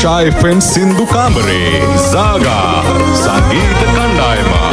Shy FM Sindhu Kamare Zaga Sangeet Kandayama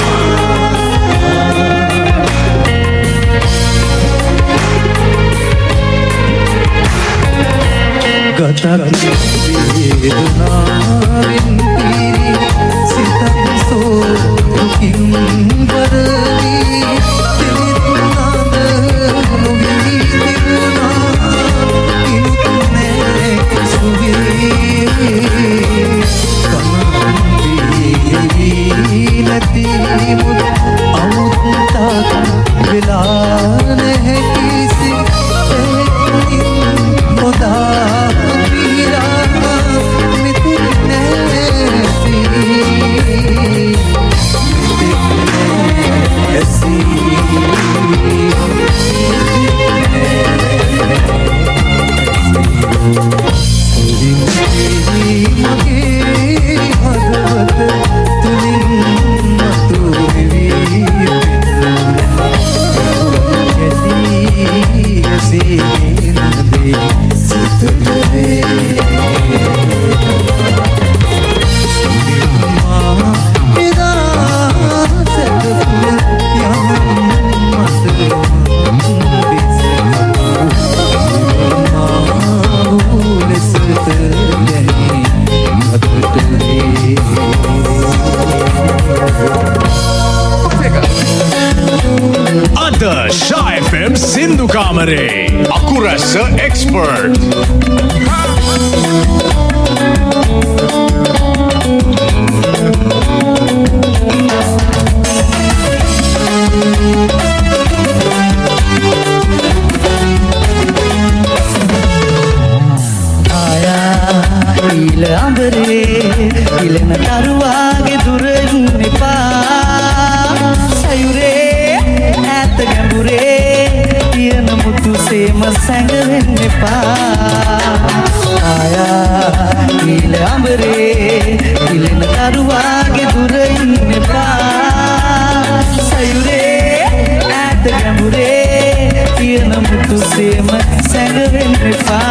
නිල අඹරේ ඉලෙන තරුවාගේ දුරින් එපා සයුරේ ඈත ගැඹුරේ තියන මුතුසේම සැඟවෙන්න එපා ආයා නිල අඹරේ ඉලෙන තරුවාගේ දුරින් එපා සයුරේ ඈත ගැඹුරේ තියන මුතුසේම සැඟවෙන්න එපා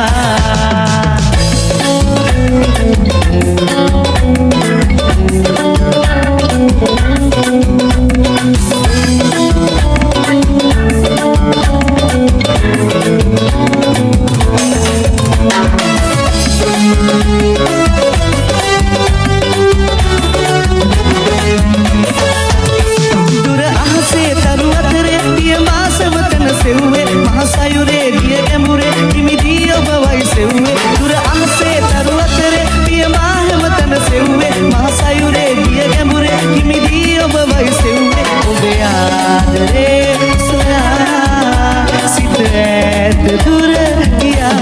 දුර අහසේ තරු අතරේ පිය මාසම තන සෙව්වේ මහ සයුරේ ගිය ගැඹුරේ හිමිදී ඔබ වයි සෙව්වේ දුර අහසේ තරු අතරේ පිය මාහම තන සෙව්වේ මහ සයුරේ ගිය ගැඹුරේ හිමිදී ඔබ වයි සෙව්වේ ඔබේ ආදරේ සොයා සිත ඈත දුර ගියා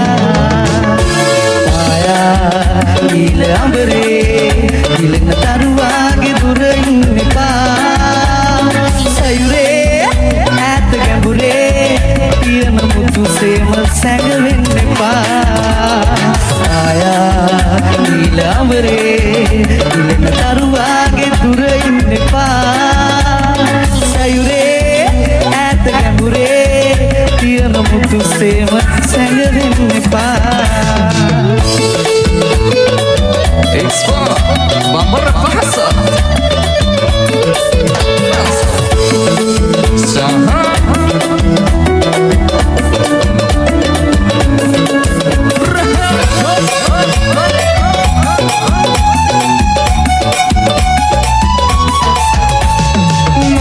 ආයා නිල අඹරේ ඉලෙන තරුවාගේ දුරින් එපා සයුරේ ඈත ගැඹුරේ තියන මුතුසේම සැඟවෙන්න එපා ආයා නිල අඹරේ ඉලෙන තරුවාගේ දුරින් එපා සයුරේ ඈත ගැඹුරේ තියන මුතුසේම සැඟවෙන්න එපා Expo Bambara Bahasa Saha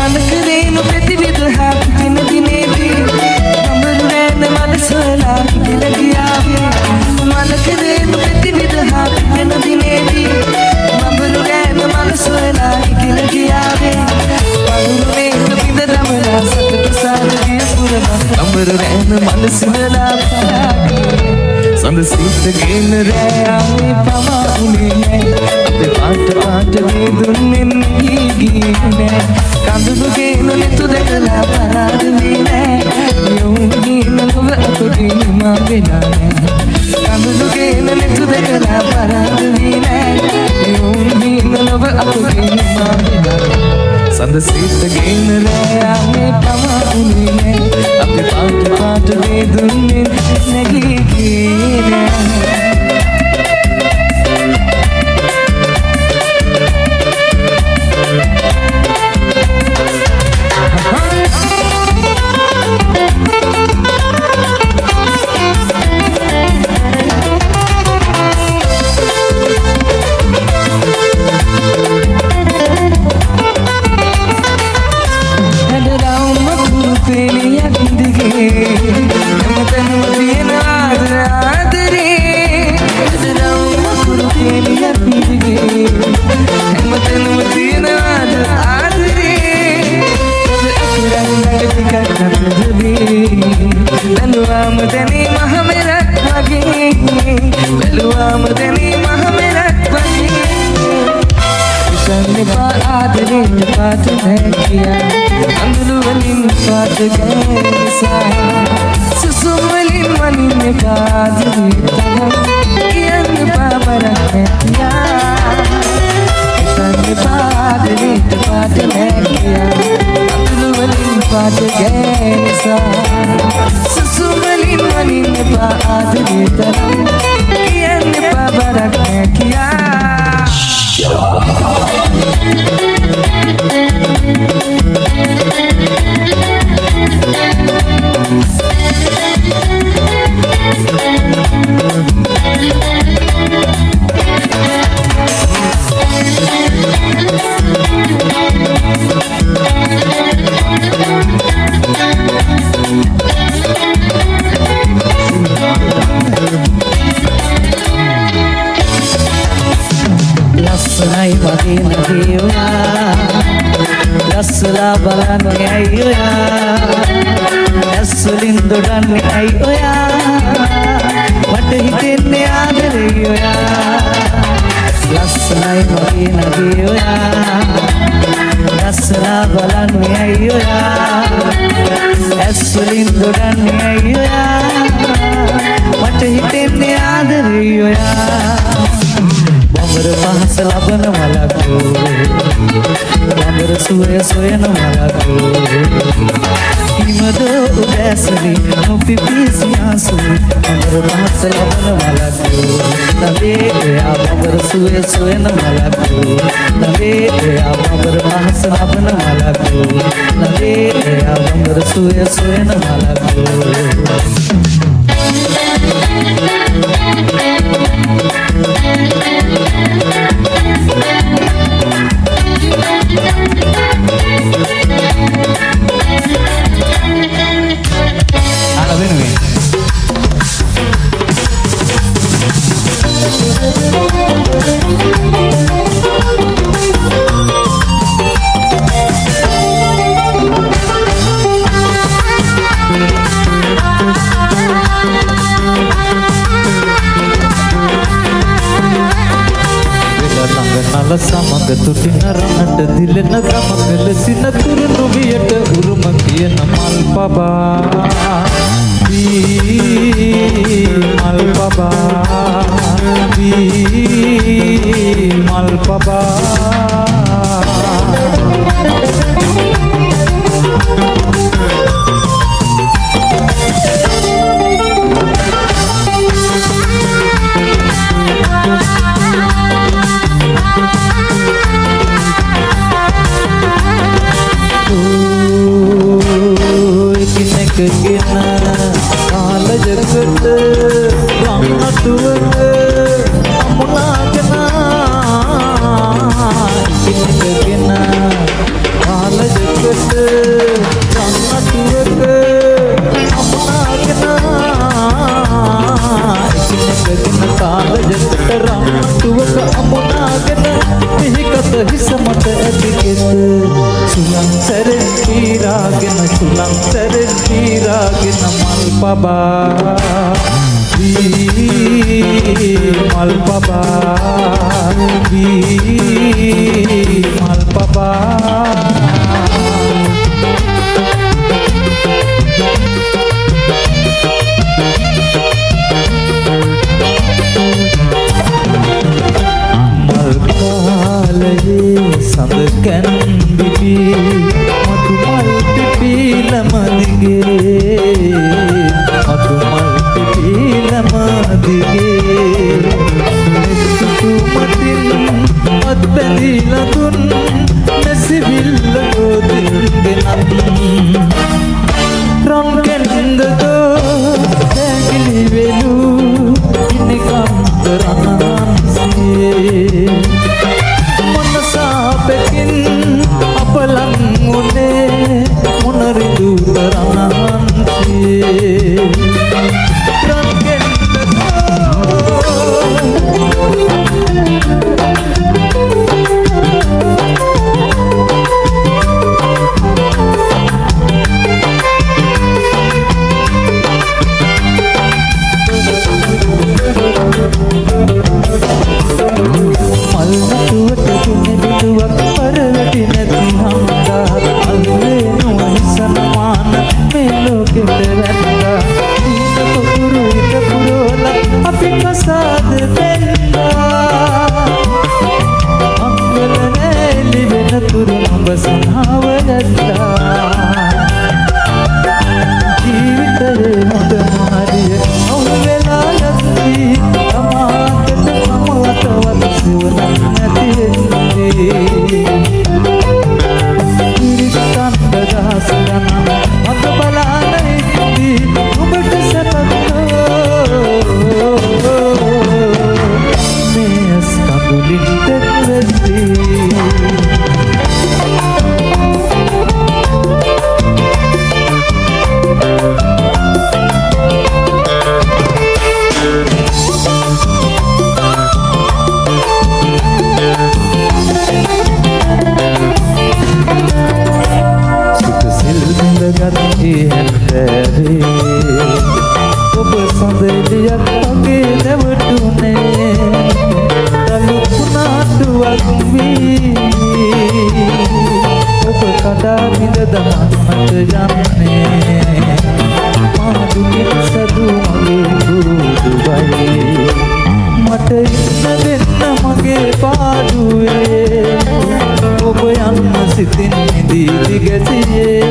මනකරේනු ප්‍රතිවිදහා පින දිනේදී අඹරුරෑන මනසලා ඉගෙන ගියාවේ මනකරේනු ප්‍රතිවිදහා පින දිනේදී අඹරුරෑන මනසලා ඉගෙන ගියාවේ අඹරුරේ පිඳ දමලා සතුට සාරගිය පුරම අඹරුරෑන මනසලා පලාගේ සඳ සිතගෙන රෑවේ පවා උනේ නෑ අපේ පාට මේ දුන්නෙන් ගියේ නෑ කඳුළු ගේන නෙතු දැකලා පරාද වී නෑ යෝගී නලව අපගේ මා වෙලා නෑ කඳුළු ගේන නෙතු දැකලා පරාද වී නෑ යෝගී නලව අපගේ මා වෙලා සඳ සිතගෙන රෑවේ පවා උනේ නෑ අපේ පාට මේ දුන්නෙන් නැගී ගියේ නෑ Dasla balane ayoya Daslin dodanne ayoya Mata hitenne aadare yoya තමයි මගේ නගේ ඔයා ලස්සනා බලන්නේ ඇයි ඔයා ඇස් වලින් දොඩන්නේ ඇයි ඔයා මට හිතෙන්නේ ආදරේ ඔයා බඹර පහස ලබන මලකෝ බඹර සුවය සොයන මලකෝ හිමදෝ උදැසලි නොපිපි සියාසුයි බඹර පහස ලබන මලකෝ නවේ ඔයා බඹර සුවය සොයන මලකෝ නවේ ඔයා බඹර පහස ලබන මලකෝ නවේ ඔයා බඹර සුවය සොයන මලකෝ සමග තුටින රණට දිලෙන ගමක ලෙසින තුරුණු වියට උරුම කියන මල් පබා මල් පබා මල් පබා කාලජකට රන්නටුවක අමුණාගෙන ඉන්නගෙන කාලජකට රන්නටුවක අමුණාගෙන ඉන්නගෙන කාලජකට රන්නටුවක අමුණාගෙන මිහිකත හිස මත ඇතිගෙත සුලං සැරෙන් පීරාගෙන සුලං සැරෙන් පීරාගෙන මල් පබා මල් පබා මල් පබා සඳකන් බිබි මතු මල් පිපිලම දිගේ මතු මල් පිපිලම දිගේ නෙත්තු මතින් මත් බැඳිලා දුන් නැසිවිල්ල ගොදින් ගෙනත් රංගෙන්දදෝ දැගිලි වෙලු ඉනිකම් තරහන්සේ Pekin apalang mune munaridu taranansi rangen මගේ පාඩුවේ ඔබ යන්න සිතින් නිදී දිගසියේ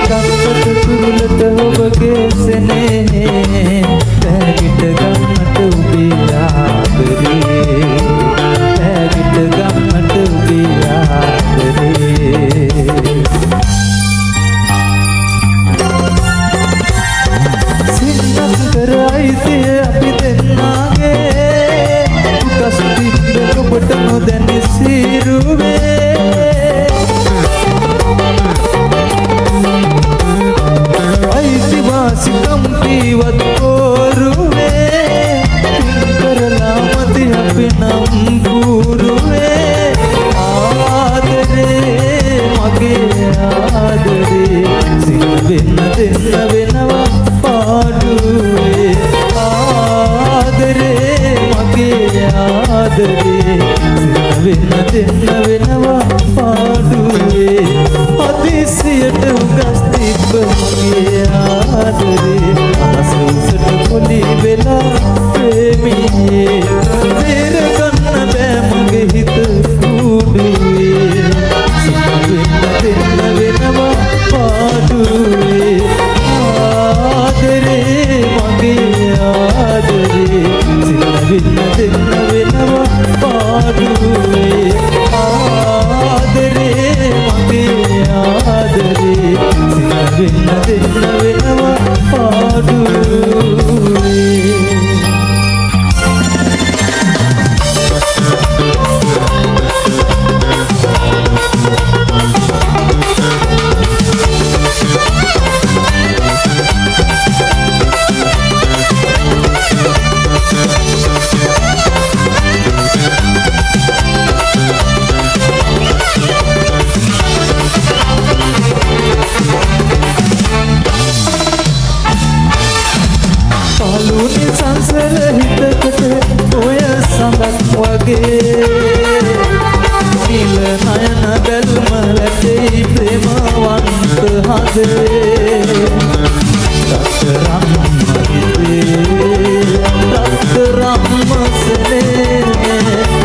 ගම්පත කුරුලට ඔබගේ සෙනෙහේ පැගිට ගන්නට ඔබේ ආදරේ පැගිට ගන්නට ඔබේ ආදරේ කරයිතිය අපි දෙන්නාගේ උකස් තිබ්බ ඔබට නොදැනි සිරුවේ අයිතිවාසිකම් පිවත් කෝරුවේ පින් කරලා මති අපි නම් ගුරුවේ ආදරේ මගේ ආදරේ සිත වෙන්න දෙන්න වෙනවා පාඩුවේ ආදරේ මගේ ආදරේ වෙන්න දෙන්න වෙනවා පාඩුවේ හදිසියට උගස් තිබ්බ මගේ ආදරේ අසුසට පොලි වෙලා ප්‍රේමියේ තේර ගන්න බෑ මගේ හිත කුඩුවේ වෙන්න දෙන්න වෙනවා පාඩුවේ ආදරේ මගේ ආදරේ සිත වෙන්න දෙන්න වෙනවා පාඩුවේ ආදරේ මගේ ආදරේ සිත වෙන්න දෙන්න වෙනවා පාඩුවේ පාලුනි සංසල හිතකට ඔය සඳක් වගේ නිල නයන බැල්ම ලැටෙයි ප්‍රේමවන්ත හදේ රත්තරම් මහිතේ රත්තරම් මසනේ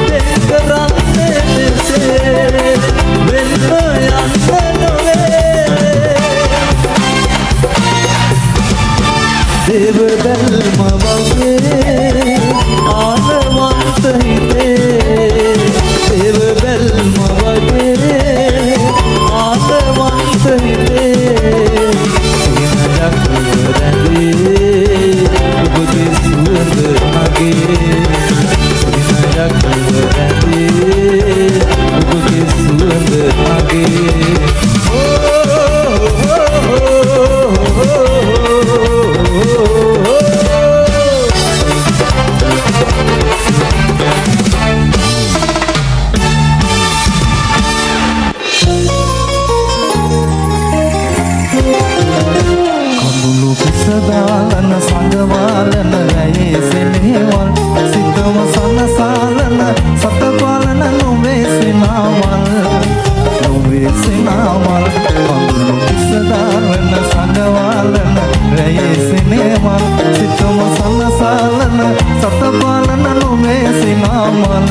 දෙක් කරන්නේ මෙසේ වෙන්න යන්න නොවේ දේව බැල්ම වගේ ආනවන්ත හිතේ දේව බැල්ම වගේ ආනවන්ත හිතේ සිනජක් රැඳේ ඔබගේ සුවඳ මගේ සිනජක් රැඳේ ඔබගේ සුවඳ මගේ කඳුළු පිසදාලන සඟවාලන ඇයේ සෙනෙහවල් සිතම සනසාලන සතපාලන නොවේ සිනාවල් කඳුළු පිසදාලන සඟවාලන ඇයේ සෙනෙහවල් සිතම සනසාලන සතපාලන නොවේ සිනාවල්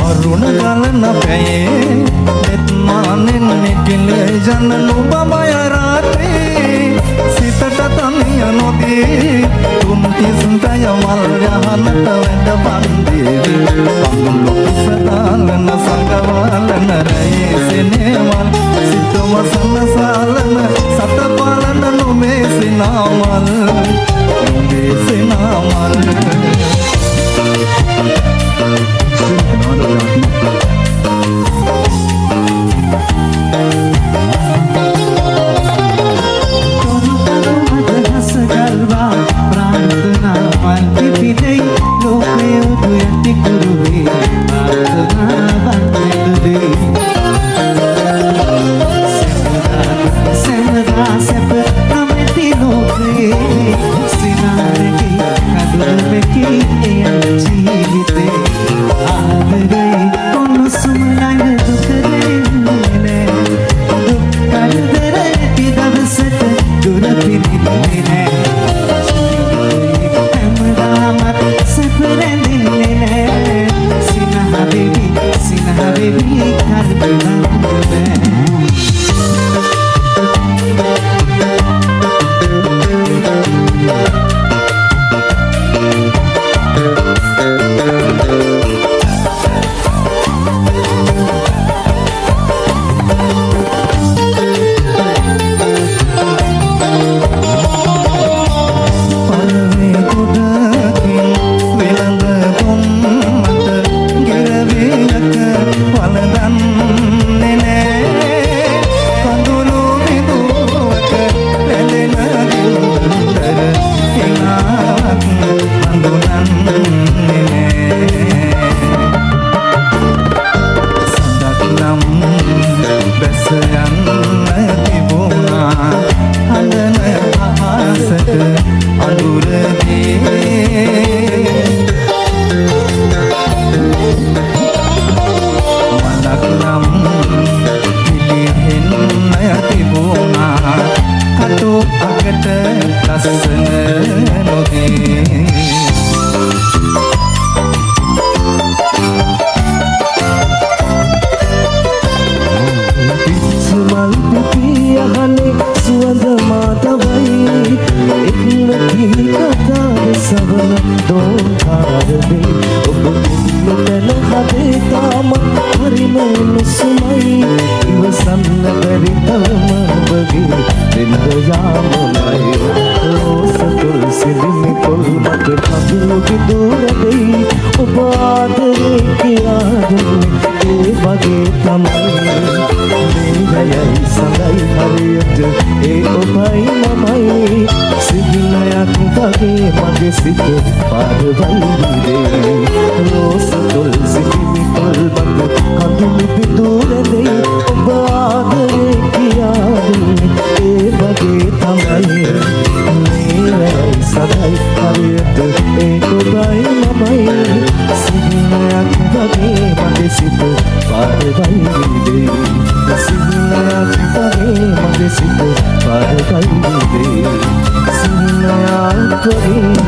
අරුණ ගලන පැයේ නෙත් මානෙන් නිකිලේ ජන නුබමය රාත්‍රී සිතට තනිය නොදී තුන් තිස්තය මල් යහනට වැඩ පන්දේවි කඳුළු පිසදාලන සඟවාලන රැයේ සෙනෙහවල් සිතම සනසාලන සතපාලන නොමේ සිනාවල් වෙවි කරදරන්න බෑ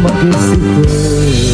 Mage situ